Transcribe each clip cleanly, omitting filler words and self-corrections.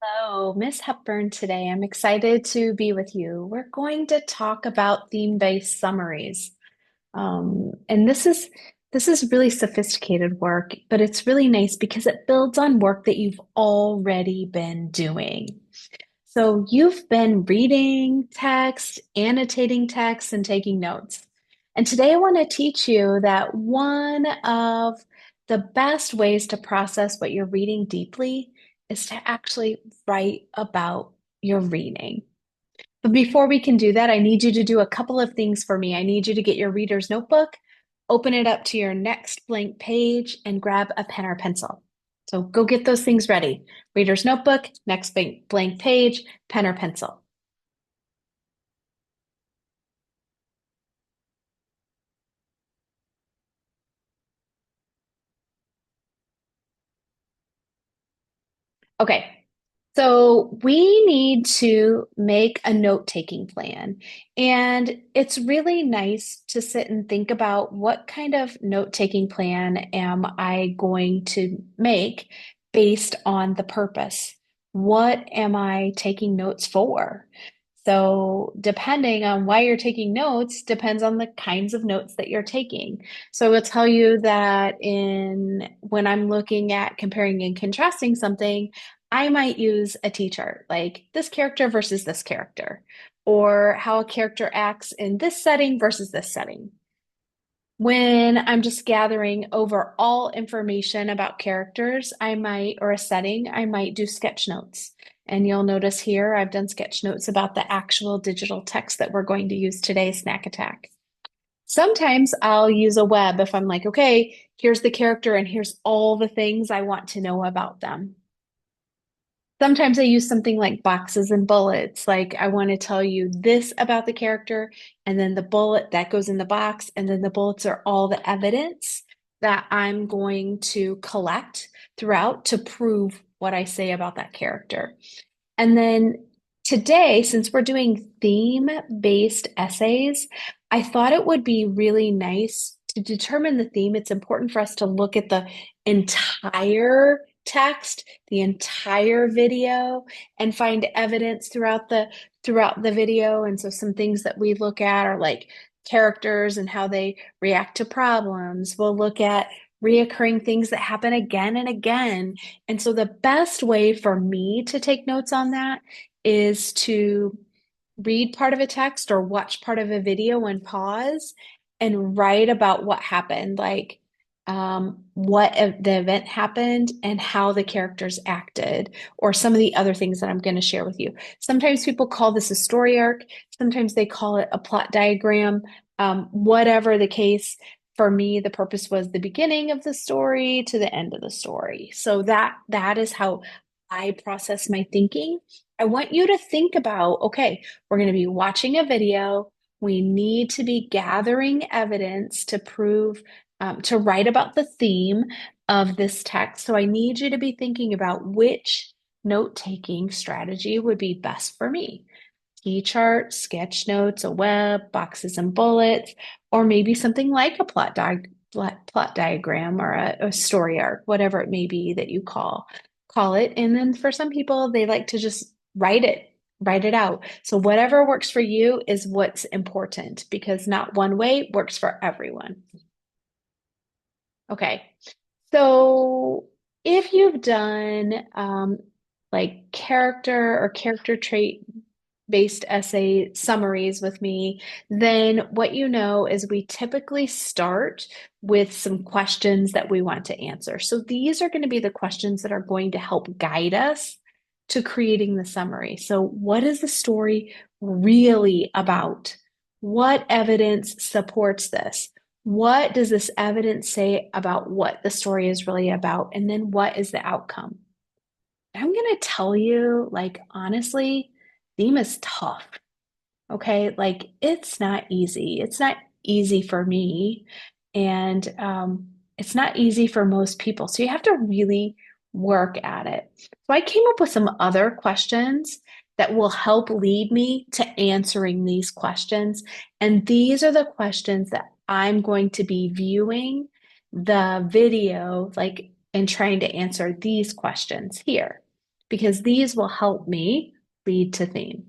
Hello, Miss Hepburn today. I'm excited to be with you. We're going to talk about theme-based summaries. And this is really sophisticated work, but it's really nice because it builds on work that you've already been doing. So you've been reading text, annotating text, and taking notes. And today I want to teach you that one of the best ways to process what you're reading deeply is to actually write about your reading. But before we can do that, I need you to do a couple of things for me. I need you to get your reader's notebook, open it up to your next blank page, and grab a pen or pencil. So go get those things ready. Reader's notebook, next blank page, pen or pencil. Okay. So we need to make a note-taking plan. And it's really nice to sit and think about what kind of note-taking plan am I going to make based on the purpose? What am I taking notes for? So, depending on why you're taking notes, depends on the kinds of notes that you're taking. So, I will tell you that in when I'm looking at comparing and contrasting something, I might use a T-chart, like this character versus this character, or how a character acts in this setting versus this setting. When I'm just gathering overall information about characters, or a setting, I might do sketch notes. And you'll notice here I've done sketch notes about the actual digital text that we're going to use today, Snack Attack. Sometimes I'll use a web if I'm like, okay, here's the character and here's all the things I want to know about them. Sometimes I use something like boxes and bullets. Like I want to tell you this about the character, and then the bullet that goes in the box, and then the bullets are all the evidence that I'm going to collect throughout to prove what I say about that character. And then today, since we're doing theme-based essays, I thought it would be really nice to determine the theme. It's important for us to look at the entire text, the entire video, and find evidence throughout the video. And so some things that we look at are like characters and how they react to problems. We'll look at reoccurring things that happen again and again. And so the best way for me to take notes on that is to read part of a text or watch part of a video and pause and write about what happened, like the event happened and how the characters acted, or some of the other things that I'm going to share with you. Sometimes people call this a story arc, sometimes they call it a plot diagram. Whatever the case, for me, the purpose was the beginning of the story to the end of the story. So that is how I process my thinking. I want you to think about, okay, we're going to be watching a video. We need to be gathering evidence to prove, to write about the theme of this text. So I need you to be thinking about which note-taking strategy would be best for me. T-chart, sketch notes, a web, boxes and bullets, or maybe something like a plot diagram or a story arc, whatever it may be that you call it. And then for some people, they like to just write it out. So whatever works for you is what's important because not one way works for everyone. Okay. So if you've done like character or character trait based essay summaries with me, then what you know is we typically start with some questions that we want to answer. So these are going to be the questions that are going to help guide us to creating the summary. So, what is the story really about? What evidence supports this? What does this evidence say about what the story is really about? And then what is the outcome? I'm going to tell you, like, honestly, theme is tough. Okay. Like, it's not easy. It's not easy for me. And it's not easy for most people. So you have to really work at it. So I came up with some other questions that will help lead me to answering these questions. And these are the questions that I'm going to be viewing the video, like, and trying to answer these questions here. because these will help me lead to theme.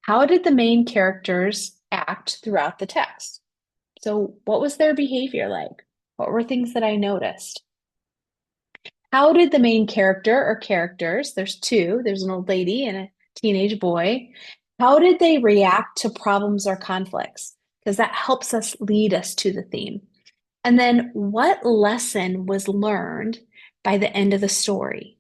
How did the main characters act throughout the text? So, what was their behavior like? What were things that I noticed? How did the main character or characters, there's two, there's an old lady and a teenage boy, how did they react to problems or conflicts? Because that helps us lead us to the theme. And then what lesson was learned by the end of the story?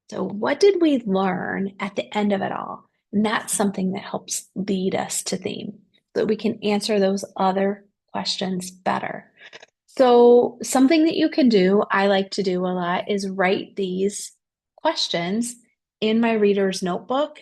So, what did we learn at the end of it all? And that's something that helps lead us to theme so that we can answer those other questions better. So, something that you can do, I like to do a lot, is write these questions in my reader's notebook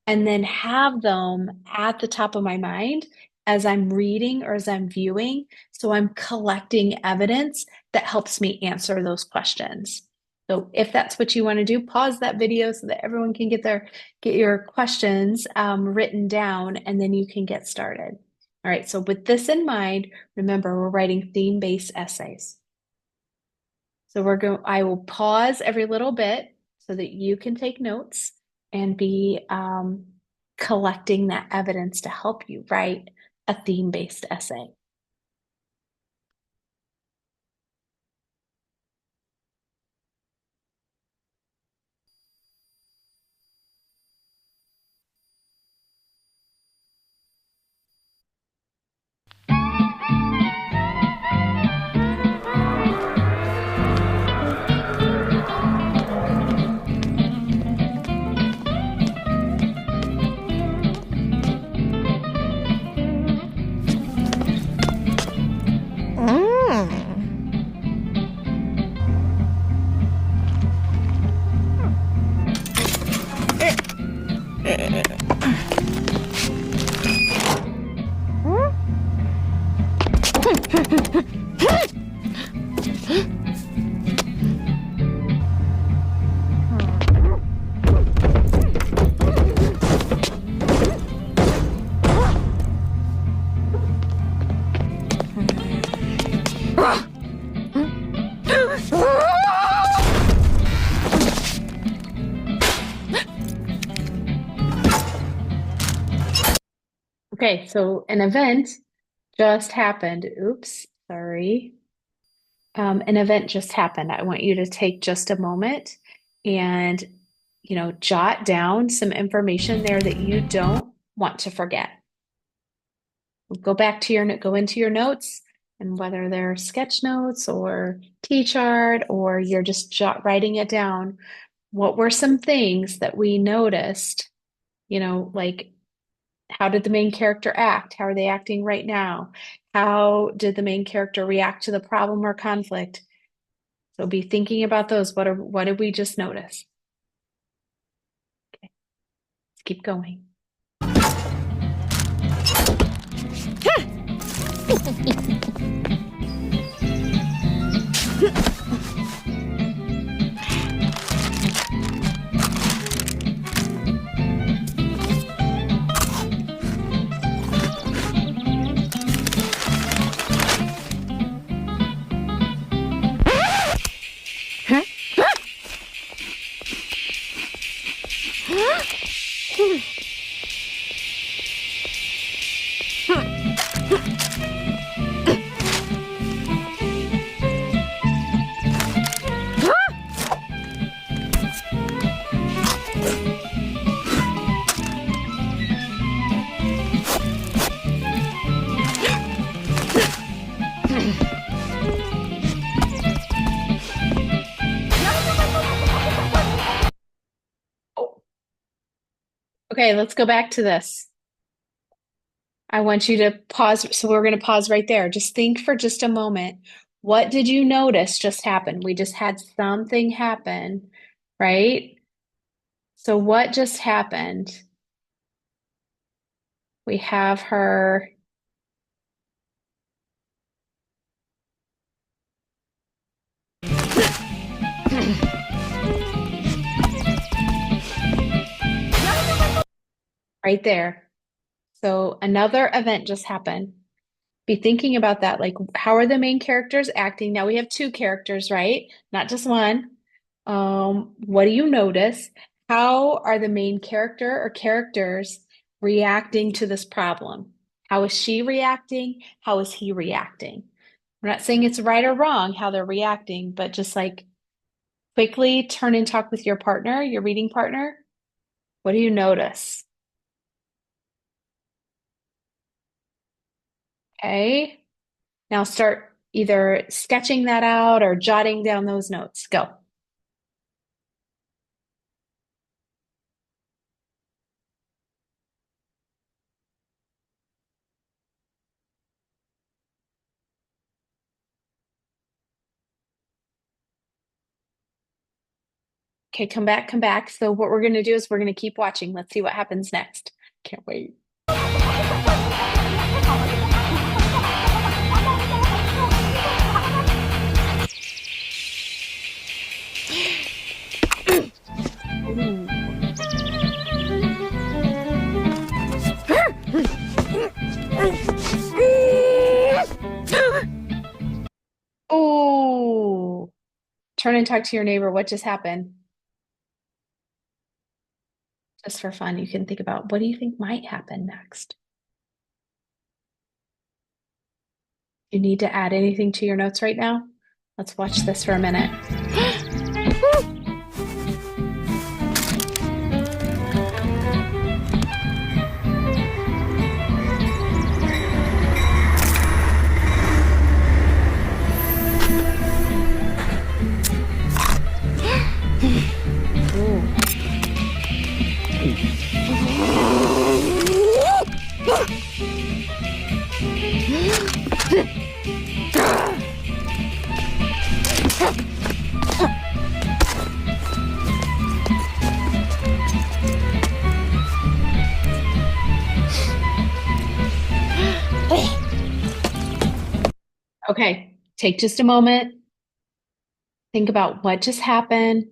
and then have them at the top of my mind as I'm reading or as I'm viewing. So I'm collecting evidence that helps me answer those questions. So if that's what you want to do, pause that video so that everyone can get your questions written down, and then you can get started. All right, so with this in mind, remember we're writing theme-based essays. So I will pause every little bit so that you can take notes and be collecting that evidence to help you write a theme-based essay. Okay, so an event just happened. Oops, sorry. An event just happened. I want you to take just a moment and, jot down some information there that you don't want to forget. Go into your notes, and whether they're sketch notes or T-chart or you're just writing it down, what were some things that we noticed, like how did the main character act? How are they acting right now? How did the main character react to the problem or conflict? So be thinking about those. What did we just notice? Okay, let's keep going. Okay, let's go back to this. I want you to pause. So we're going to pause right there. Just think for just a moment. What did you notice just happened? We just had something happen, right? So what just happened? We have her. Right there. So another event just happened. Be thinking about that. Like, how are the main characters acting? Now we have two characters, right? Not just one. What do you notice? How are the main character or characters reacting to this problem? How is she reacting? How is he reacting? We're not saying it's right or wrong how they're reacting, but just like quickly turn and talk with your partner, your reading partner. What do you notice? Okay. Now start either sketching that out or jotting down those notes. Go. Okay, come back, come back. So what we're going to do is we're going to keep watching. Let's see what happens next. Can't wait. Ooh. Oh, turn and talk to your neighbor. What just happened? Just for fun, you can think about what do you think might happen next? You need to add anything to your notes right now? Let's watch this for a minute. Ooh. Okay, take just a moment. Think about what just happened,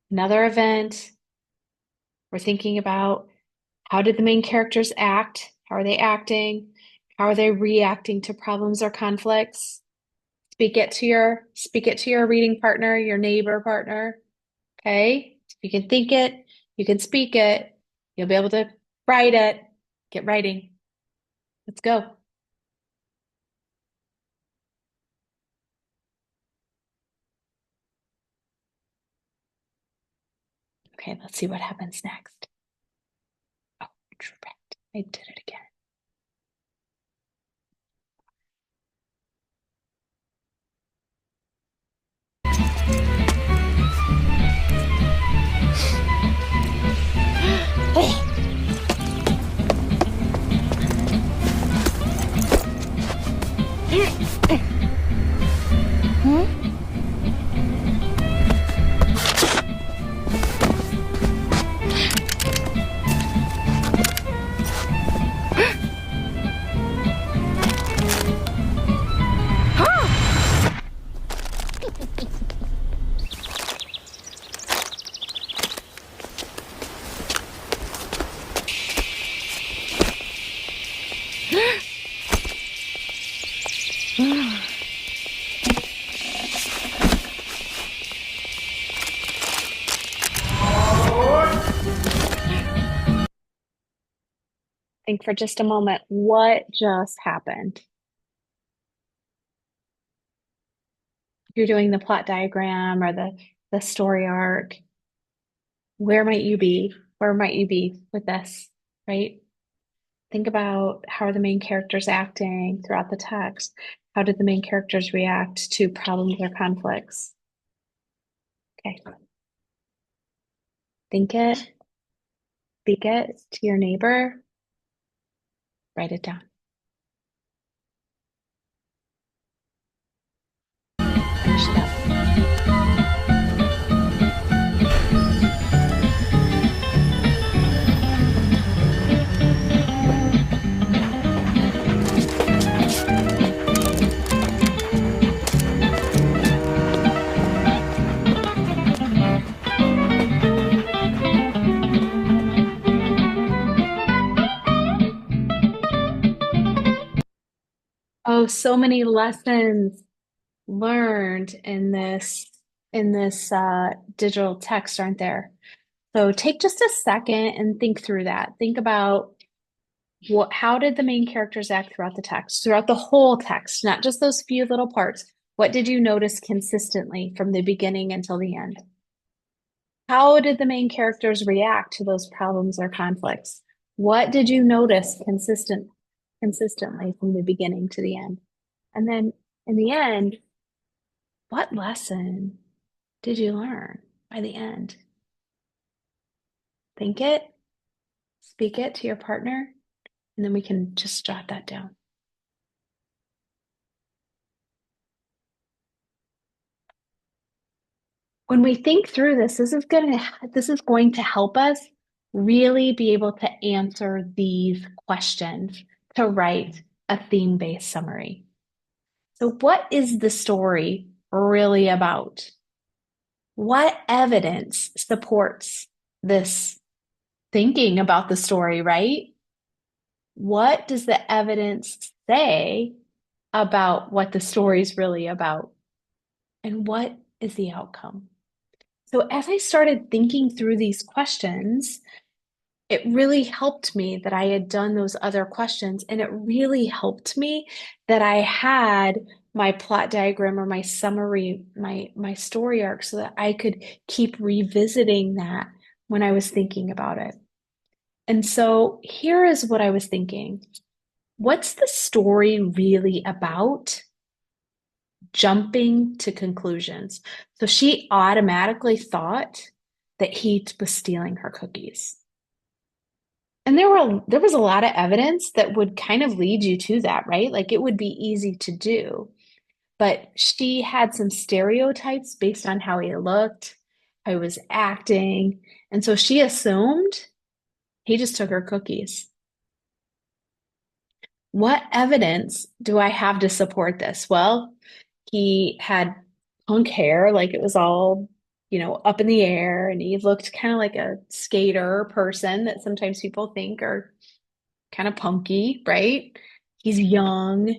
another event. We're thinking about how did the main characters act? How are they acting? How are they reacting to problems or conflicts? Speak it to your reading partner, your neighbor partner. Okay? If you can think it, you can speak it, you'll be able to write it. Get writing. Let's go. Okay, let's see what happens next. Oh, tripped. I did it again. Think for just a moment, what just happened? If you're doing the plot diagram or the story arc, where might you be? Where might you be with this, right? Think about how are the main characters acting throughout the text? How did the main characters react to problems or conflicts? Okay, think it, speak it to your neighbor, write it down, finish it up. Oh, so many lessons learned in this in this digital text, aren't there? So take just a second and think through that. Think about how did the main characters act throughout the text, throughout the whole text, not just those few little parts. What did you notice consistently from the beginning until the end? How did the main characters react to those problems or conflicts? What did you notice consistently from the beginning to the end? And then in the end, what lesson did you learn by the end? Think it, speak it to your partner, and then we can just jot that down. When we think through this, this is going to help us really be able to answer these questions to write a theme-based summary. So what is the story really about? What evidence supports this thinking about the story, right? What does the evidence say about what the story is really about? And what is the outcome? So as I started thinking through these questions, it really helped me that I had done those other questions. And it really helped me that I had my plot diagram or my summary, my story arc, so that I could keep revisiting that when I was thinking about it. And so here is what I was thinking. What's the story really about? Jumping to conclusions. So she automatically thought that he was stealing her cookies. And there was a lot of evidence that would kind of lead you to that, right? Like it would be easy to do. But she had some stereotypes based on how he looked, how he was acting. And so she assumed he just took her cookies. What evidence do I have to support this? Well, he had punk hair, like it was all, up in the air, and he looked kind of like a skater person that sometimes people think are kind of punky, right? He's young.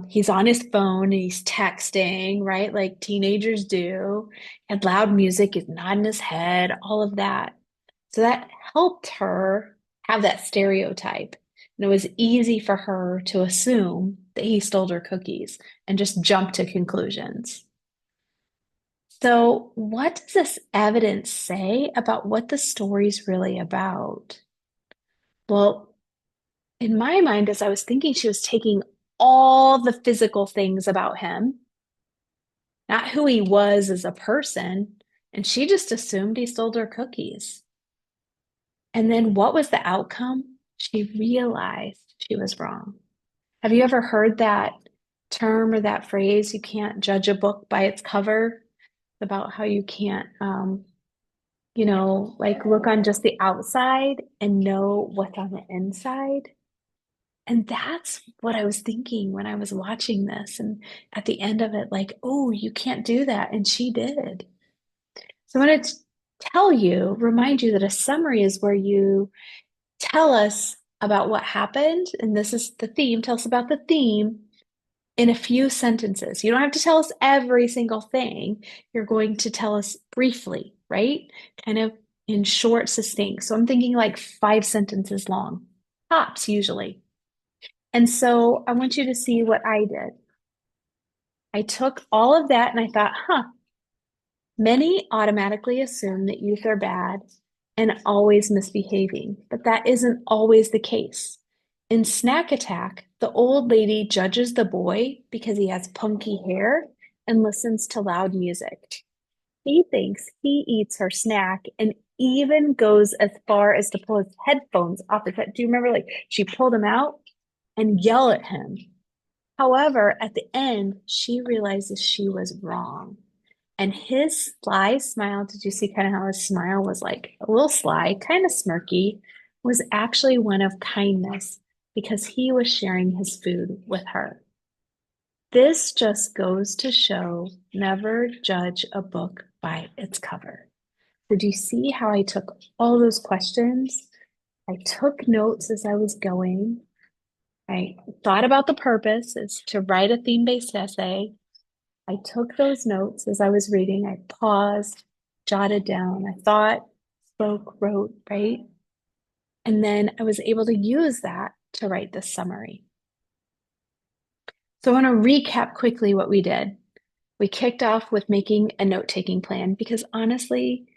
He's on his phone and he's texting, right? Like teenagers do. And loud music, he's nodding his head, all of that. So that helped her have that stereotype. And it was easy for her to assume that he stole her cookies and just jump to conclusions. So, what does this evidence say about what the story's really about? Well, in my mind, as I was thinking, she was taking all the physical things about him, not who he was as a person, and she just assumed he stole her cookies. And then what was the outcome? She realized she was wrong. Have you ever heard that term or that phrase, you can't judge a book by its cover? About how you can't, like look on just the outside and know what's on the inside. And that's what I was thinking when I was watching this. And at the end of it, like, oh, you can't do that. And she did. So I want to remind you that a summary is where you tell us about what happened. And this is the theme. Tell us about the theme in a few sentences. You don't have to tell us every single thing. You're going to tell us briefly, right? Kind of in short, succinct. So I'm thinking like 5 sentences long, tops usually. And so I want you to see what I did. I took all of that and I thought, many automatically assume that youth are bad and always misbehaving, but that isn't always the case. In Snack Attack, the old lady judges the boy because he has punky hair and listens to loud music. He thinks he eats her snack and even goes as far as to pull his headphones off his head. Do you remember, like, she pulled him out and yell at him? However, at the end, she realizes she was wrong. And his sly smile, did you see kind of how his smile was like a little sly, kind of smirky, was actually one of kindness because he was sharing his food with her. This just goes to show never judge a book by its cover. Did you see how I took all those questions? I took notes as I was going. I thought about the purpose is to write a theme-based essay. I took those notes as I was reading. I paused, jotted down. I thought, spoke, wrote, right? And then I was able to use that to write this summary. So I want to recap quickly what we did. We kicked off with making a note-taking plan because honestly,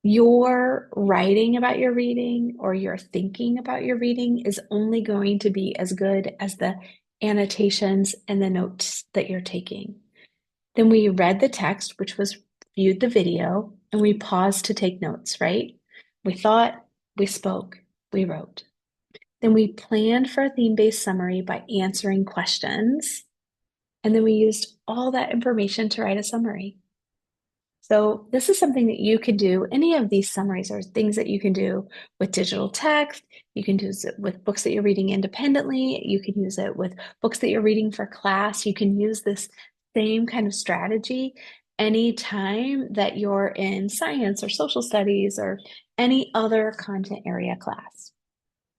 your writing about your reading or your thinking about your reading is only going to be as good as the annotations and the notes that you're taking. Then we read the text, which was viewed the video, and we paused to take notes, right? We thought, we spoke, we wrote. Then we planned for a theme-based summary by answering questions. And then we used all that information to write a summary. So this is something that you can do. Any of these summaries are things that you can do with digital text. You can use it with books that you're reading independently. You can use it with books that you're reading for class. You can use this same kind of strategy anytime that you're in science or social studies or any other content area class.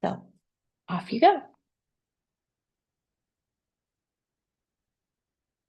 So off you go.